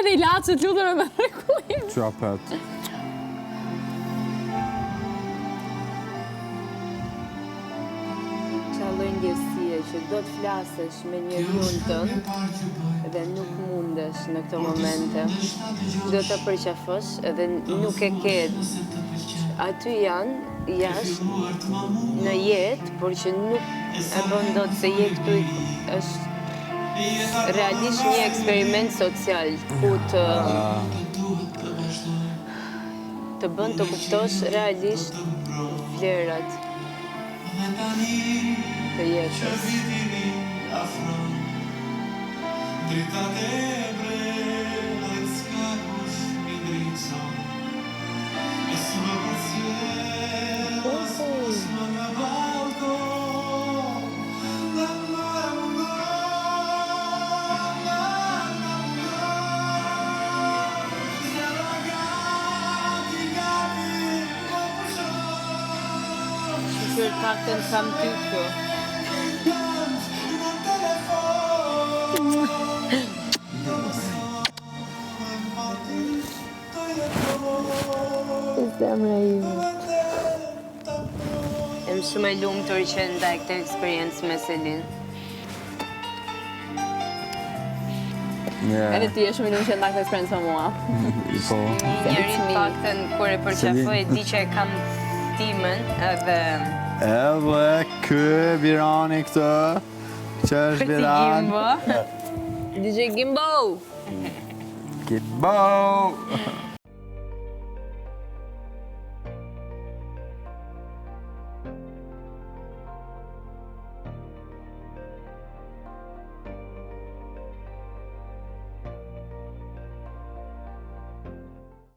edhe i laçët lutem me mrekullim. Qapet. Lloj ndjesie që do të flasësh me njeriun tënd dhe nuk mundesh në këto momente. Do të përqafosh edhe nuk e ke. Aty janë jashtë në jetë, por që nuk e bën dot se je këtu është realisht një eksperiment social ku të bën të kuptosh realisht vlerat të jetës. Që paktën kam ty këtu. Zemra ime. Jam shumë e lumtur që ndaj këtë eksperiencë me Selin. Edhe ti je shumë i lumtur që ndaj këtë eksperiencë me mua. Po. Njëri paktën kur e përqafoj, di që e kam timën edhe... Edhe ky Virani këtë, që është Viran. DJ Gimbo! Gimbo!